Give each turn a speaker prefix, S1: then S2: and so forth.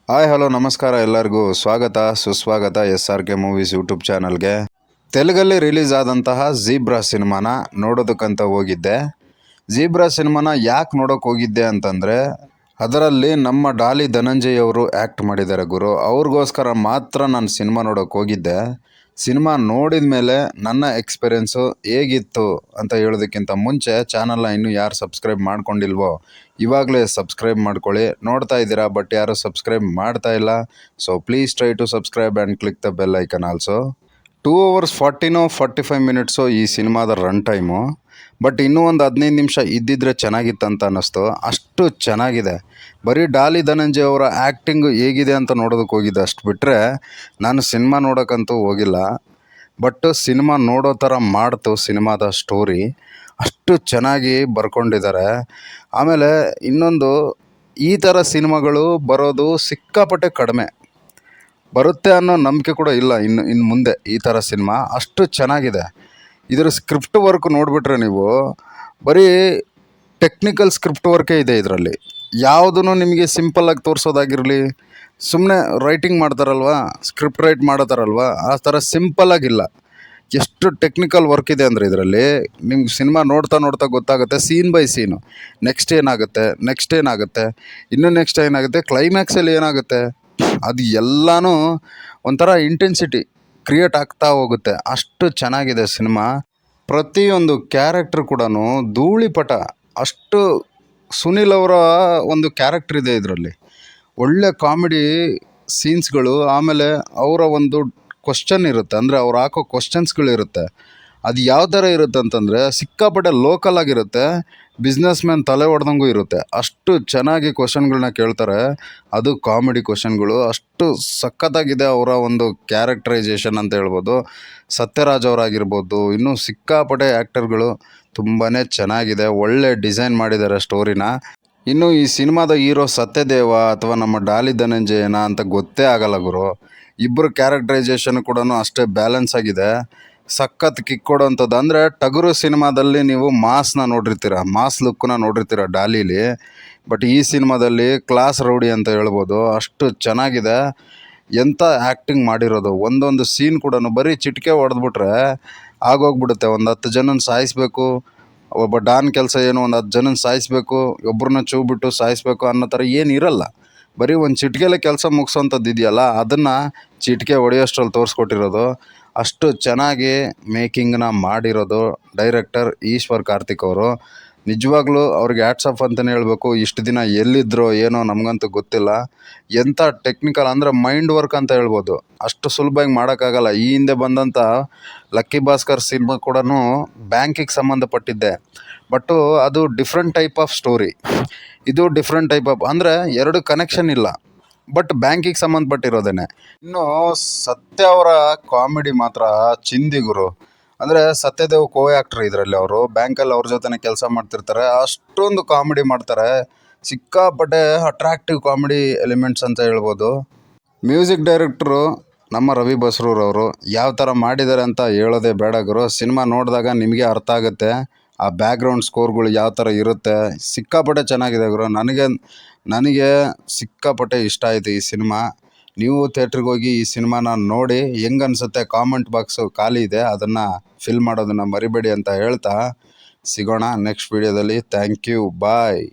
S1: Hi hello ನಮಸ್ಕಾರ ಎಲ್ಲರಿಗೂ ಸ್ವಾಗತ ಸುಸ್ವಾಗತ SRK ಮೂವೀಸ್ ಯೂಟ್ಯೂಬ್ ಚಾನಲ್ಗೆ. ತೆಲುಗಲ್ಲಿ ರಿಲೀಸ್ ಆದಂತಹ ಝೀಬ್ರಾ ಸಿನಿಮಾನ ನೋಡೋದಕ್ಕಂತ ಹೋಗಿದ್ದೆ. ಝೀಬ್ರಾ ಸಿನಿಮಾನ ಯಾಕೆ ನೋಡೋಕೆ ಹೋಗಿದ್ದೆ ಅಂತಂದರೆ, ಅದರಲ್ಲಿ ನಮ್ಮ ಡಾಲಿ ಧನಂಜಯ್ ಅವರು ಆ್ಯಕ್ಟ್ ಮಾಡಿದ್ದಾರೆ ಗುರು. ಅವ್ರಿಗೋಸ್ಕರ ಮಾತ್ರ ನಾನು ಸಿನಿಮಾ ನೋಡೋಕೆ ಹೋಗಿದ್ದೆ. ಸಿನಿಮಾ ನೋಡಿದ ಮೇಲೆ ನನ್ನ ಎಕ್ಸ್ಪೀರಿಯೆನ್ಸು ಹೇಗಿತ್ತು ಅಂತ ಹೇಳೋದಕ್ಕಿಂತ ಮುಂಚೆ ಚಾನಲ್ನ ಇನ್ನೂ ಯಾರು ಸಬ್ಸ್ಕ್ರೈಬ್ ಮಾಡ್ಕೊಂಡಿಲ್ವೋ ಇವಾಗಲೇ ಸಬ್ಸ್ಕ್ರೈಬ್ ಮಾಡ್ಕೊಳ್ಳಿ. ನೋಡ್ತಾ ಇದ್ದೀರಾ ಬಟ್ ಯಾರು ಸಬ್ಸ್ಕ್ರೈಬ್ ಮಾಡ್ತಾ ಇಲ್ಲ. So please try to subscribe and click the bell icon also. 2 hours 45 minutes ಈ ಸಿನಿಮಾದ ರನ್ ಟೈಮು. ಬಟ್ ಇನ್ನೂ ಒಂದು 15 ನಿಮಿಷ ಇದ್ದಿದ್ರೆ ಚೆನ್ನಾಗಿತ್ತಂತ ಅನ್ನಿಸ್ತು. ಅಷ್ಟು ಚೆನ್ನಾಗಿದೆ. ಬರೀ ಡಾಲಿ ಧನಂಜಯ್ ಅವರ ಆ್ಯಕ್ಟಿಂಗು ಹೇಗಿದೆ ಅಂತ ನೋಡೋದಕ್ಕೆ ಹೋಗಿದ್ದೆ. ಅಷ್ಟು ಬಿಟ್ಟರೆ ನಾನು ಸಿನಿಮಾ ನೋಡೋಕ್ಕಂತೂ ಹೋಗಿಲ್ಲ. ಬಟ್ ಸಿನಿಮಾ ನೋಡೋ ಥರ ಮಾಡ್ತು ಸಿನಿಮಾದ ಸ್ಟೋರಿ. ಅಷ್ಟು ಚೆನ್ನಾಗಿ ಬರ್ಕೊಂಡಿದ್ದಾರೆ. ಆಮೇಲೆ ಇನ್ನೊಂದು, ಈ ಥರ ಸಿನಿಮಾಗಳು ಬರೋದು ಸಿಕ್ಕಾಪಟ್ಟೆ ಕಡಿಮೆ. ಬರುತ್ತೆ ಅನ್ನೋ ನಂಬಿಕೆ ಕೂಡ ಇಲ್ಲ ಇನ್ನು ಮುಂದೆ ಈ ಥರ ಸಿನಿಮಾ. ಅಷ್ಟು ಚೆನ್ನಾಗಿದೆ. ಇದರ ಸ್ಕ್ರಿಪ್ಟ್ ವರ್ಕ್ ನೋಡಿಬಿಟ್ರೆ ನೀವು, ಬರೀ ಟೆಕ್ನಿಕಲ್ ಸ್ಕ್ರಿಪ್ಟ್ ವರ್ಕೇ ಇದೆ ಇದರಲ್ಲಿ. ಯಾವುದೂ ನಿಮಗೆ ಸಿಂಪಲ್ಲಾಗಿ ತೋರಿಸೋದಾಗಿರಲಿ, ಸುಮ್ಮನೆ ರೈಟಿಂಗ್ ಮಾಡ್ತಾರಲ್ವ, ಸ್ಕ್ರಿಪ್ಟ್ ರೈಟ್ ಮಾಡತ್ತಾರಲ್ವ, ಆ ಥರ ಸಿಂಪಲ್ಲಾಗಿಲ್ಲ. ಎಷ್ಟು ಟೆಕ್ನಿಕಲ್ ವರ್ಕ್ ಇದೆ ಅಂದರೆ ಇದರಲ್ಲಿ ನಿಮ್ಗೆ ಸಿನಿಮಾ ನೋಡ್ತಾ ನೋಡ್ತಾ ಗೊತ್ತಾಗುತ್ತೆ. ಸೀನ್ ಬೈ ಸೀನು ನೆಕ್ಸ್ಟ್ ಏನಾಗುತ್ತೆ, ಇನ್ನೂ ನೆಕ್ಸ್ಟ್ ಏನಾಗುತ್ತೆ, ಕ್ಲೈಮ್ಯಾಕ್ಸಲ್ಲಿ ಏನಾಗುತ್ತೆ, ಅದು ಎಲ್ಲನೂ ಒಂಥರ ಇಂಟೆನ್ಸಿಟಿ ಕ್ರಿಯೇಟ್ ಆಗ್ತಾ ಹೋಗುತ್ತೆ. ಅಷ್ಟು ಚೆನ್ನಾಗಿದೆ ಸಿನಿಮಾ. ಪ್ರತಿಯೊಂದು ಕ್ಯಾರೆಕ್ಟ್ರ್ ಕೂಡ ಧೂಳಿಪಟ. ಅಷ್ಟು ಸುನಿಲ್ ಅವರ ಒಂದು ಕ್ಯಾರೆಕ್ಟ್ರ್ ಇದೆ ಇದರಲ್ಲಿ. ಒಳ್ಳೆ ಕಾಮಿಡಿ ಸೀನ್ಸ್ಗಳು. ಆಮೇಲೆ ಅವರ ಒಂದು ಕ್ವಶ್ಚನ್ ಇರುತ್ತೆ, ಅಂದರೆ ಅವ್ರು ಹಾಕೋ ಕ್ವಶನ್ಸ್ಗಳಿರುತ್ತೆ. ಅದು ಯಾವ ಥರ ಇರುತ್ತೆ ಅಂತಂದರೆ ಸಿಕ್ಕಾಪಟ್ಟೆ ಲೋಕಲ್ ಆಗಿರುತ್ತೆ. ಬಿಸ್ನೆಸ್ ಮ್ಯಾನ್ ತಲೆ ಹೊಡೆದಂಗೂ ಇರುತ್ತೆ. ಅಷ್ಟು ಚೆನ್ನಾಗಿ ಕ್ವಶನ್ಗಳನ್ನ ಕೇಳ್ತಾರೆ. ಅದು ಕಾಮಿಡಿ ಕ್ವಶನ್ಗಳು. ಅಷ್ಟು ಸಖತ್ತಾಗಿದೆ ಅವರ ಒಂದು ಕ್ಯಾರೆಕ್ಟರೈಸೇಷನ್ ಅಂತ ಹೇಳ್ಬೋದು. ಸತ್ಯರಾಜ್ ಅವರಾಗಿರ್ಬೋದು, ಇನ್ನೂ ಸಿಕ್ಕಾಪಟ್ಟೆ ಆ್ಯಕ್ಟರ್ಗಳು ತುಂಬಾ ಚೆನ್ನಾಗಿದೆ. ಒಳ್ಳೆ ಡಿಸೈನ್ ಮಾಡಿದ್ದಾರೆ ಸ್ಟೋರಿನ. ಇನ್ನು ಈ ಸಿನಿಮಾದ ಹೀರೋ ಸತ್ಯದೇವ ಅಥವಾ ನಮ್ಮ ಡಾಲಿ ಧನಂಜಯನ ಅಂತ ಗೊತ್ತೇ ಆಗಲ್ಲ ಗುರು. ಇಬ್ಬರು ಕ್ಯಾರೆಕ್ಟರೈಸೇಷನ್ ಕೂಡ ಅಷ್ಟೇ ಬ್ಯಾಲೆನ್ಸ್ ಆಗಿದೆ. ಸಖತ್ ಕಿಕ್ ಕೊಡೋವಂಥದ್ದು. ಅಂದರೆ ಟಗರು ಸಿನಿಮಾದಲ್ಲಿ ನೀವು ಮಾಸ್ನ ನೋಡಿರ್ತೀರ, ಮಾಸ್ ಲುಕ್ಕನ್ನ ನೋಡಿರ್ತೀರ ಡಾಲಿಲಿ. ಬಟ್ ಈ ಸಿನಿಮಾದಲ್ಲಿ ಕ್ಲಾಸ್ ರೌಡಿ ಅಂತ ಹೇಳ್ಬೋದು. ಅಷ್ಟು ಚೆನ್ನಾಗಿದೆ. ಎಂಥ ಆ್ಯಕ್ಟಿಂಗ್ ಮಾಡಿರೋದು. ಒಂದೊಂದು ಸೀನ್ ಕೂಡ ಬರೀ ಚಿಟಿಕೆ ಹೊಡೆದ್ಬಿಟ್ರೆ ಆಗೋಗ್ಬಿಡುತ್ತೆ. ಒಂದು 10 ಜನನ ಸಾಯಿಸಬೇಕು. ಒಬ್ಬ ಡಾನ್ ಕೆಲಸ ಏನು, ಒಂದು 10 ಜನನ ಸಾಯಿಸಬೇಕು, ಒಬ್ಬರನ್ನ ಚೂ ಬಿಟ್ಟು ಸಾಯಿಸಬೇಕು ಅನ್ನೋ ಥರ ಏನಿರಲ್ಲ. ಬರೀ ಒಂದು ಚಿಟಿಕೆಲೆ ಕೆಲಸ ಮುಗಿಸೋಂಥದ್ದು ಇದೆಯಲ್ಲ, ಅದನ್ನು ಚಿಟಿಕೆ ಹೊಡೆಯೋಷ್ಟ್ರಲ್ಲಿ ತೋರಿಸ್ಕೊಟ್ಟಿರೋದು. ಅಷ್ಟು ಚೆನ್ನಾಗಿ ಮೇಕಿಂಗ್ನ ಮಾಡಿರೋದು ಡೈರೆಕ್ಟರ್ ಈಶ್ವರ್ ಕಾರ್ತಿಕ್ ಅವರು. ನಿಜವಾಗ್ಲೂ ಅವ್ರಿಗೆ ಹ್ಯಾಟ್ಸ್ ಆಫ್ ಅಂತಲೇ ಹೇಳಬೇಕು. ಇಷ್ಟು ದಿನ ಎಲ್ಲಿದ್ದರೋ ಏನೋ ನಮಗಂತೂ ಗೊತ್ತಿಲ್ಲ. ಎಂಥ ಟೆಕ್ನಿಕಲ್ ಅಂದರೆ ಮೈಂಡ್ ವರ್ಕ್ ಅಂತ ಹೇಳ್ಬೋದು. ಅಷ್ಟು ಸುಲಭವಾಗಿ ಮಾಡೋಕ್ಕಾಗಲ್ಲ. ಈ ಹಿಂದೆ ಬಂದಂಥ ಲಕ್ಕಿ ಭಾಸ್ಕರ್ ಸಿನಿಮಾ ಕೂಡ ಬ್ಯಾಂಕಿಗೆ ಸಂಬಂಧಪಟ್ಟಿದ್ದೆ. ಬಟ್ಟು ಅದು ಡಿಫ್ರೆಂಟ್ ಟೈಪ್ ಆಫ್ ಸ್ಟೋರಿ. ಇದು ಡಿಫ್ರೆಂಟ್ ಟೈಪ್ ಆಫ್, ಅಂದರೆ ಎರಡು ಕನೆಕ್ಷನ್ ಇಲ್ಲ, ಬಟ್ ಬ್ಯಾಂಕಿಗೆ ಸಂಬಂಧಪಟ್ಟಿರೋದೇನೆ. ಇನ್ನು ಸತ್ಯ ಅವರ ಕಾಮಿಡಿ ಮಾತ್ರ ಚಿಂದಿ ಗುರು. ಅಂದರೆ ಸತ್ಯದೇವ್ ಕೋ ಆ್ಯಕ್ಟ್ರ್ ಇದರಲ್ಲಿ. ಅವರು ಬ್ಯಾಂಕಲ್ಲಿ ಅವ್ರ ಜೊತೆನೇ ಕೆಲಸ ಮಾಡ್ತಿರ್ತಾರೆ. ಅಷ್ಟೊಂದು ಕಾಮಿಡಿ ಮಾಡ್ತಾರೆ. ಸಿಕ್ಕಾಪಟ್ಟೆ ಅಟ್ರಾಕ್ಟಿವ್ ಕಾಮಿಡಿ ಎಲಿಮೆಂಟ್ಸ್ ಅಂತ ಹೇಳ್ಬೋದು. ಮ್ಯೂಸಿಕ್ ಡೈರೆಕ್ಟ್ರು ನಮ್ಮ ರವಿ ಬಸ್ರೂರವರು ಯಾವ ಥರ ಮಾಡಿದ್ದಾರೆ ಅಂತ ಹೇಳೋದೇ ಬೇಡ ಗುರು. ಸಿನಿಮಾ ನೋಡಿದಾಗ ನಿಮಗೆ ಅರ್ಥ ಆಗುತ್ತೆ ಆ ಬ್ಯಾಕ್ಗ್ರೌಂಡ್ ಸ್ಕೋರ್ಗಳು ಯಾವ ಥರ ಇರುತ್ತೆ. ಸಿಕ್ಕಾಪಟ್ಟೆ ಚೆನ್ನಾಗಿದೆ ಗುರು. ನನಗೆ ಸಿಕ್ಕಾಪಟ್ಟೆ ಇಷ್ಟ ಆಯಿತು ಈ ಸಿನಿಮಾ. ನೀವು ಥಿಯೇಟ್ರಿಗೆ ಹೋಗಿ ಈ ಸಿನಿಮಾನ ನೋಡಿ ಹೆಂಗೆ ಅನಿಸುತ್ತೆ, ಕಾಮೆಂಟ್ ಬಾಕ್ಸು ಖಾಲಿ ಇದೆ, ಅದನ್ನು ಫಿಲ್ ಮಾಡೋದನ್ನು ಮರಿಬೇಡಿ ಅಂತ ಹೇಳ್ತಾ ಸಿಗೋಣ ನೆಕ್ಸ್ಟ್ ವೀಡಿಯೋದಲ್ಲಿ. Thank you, bye.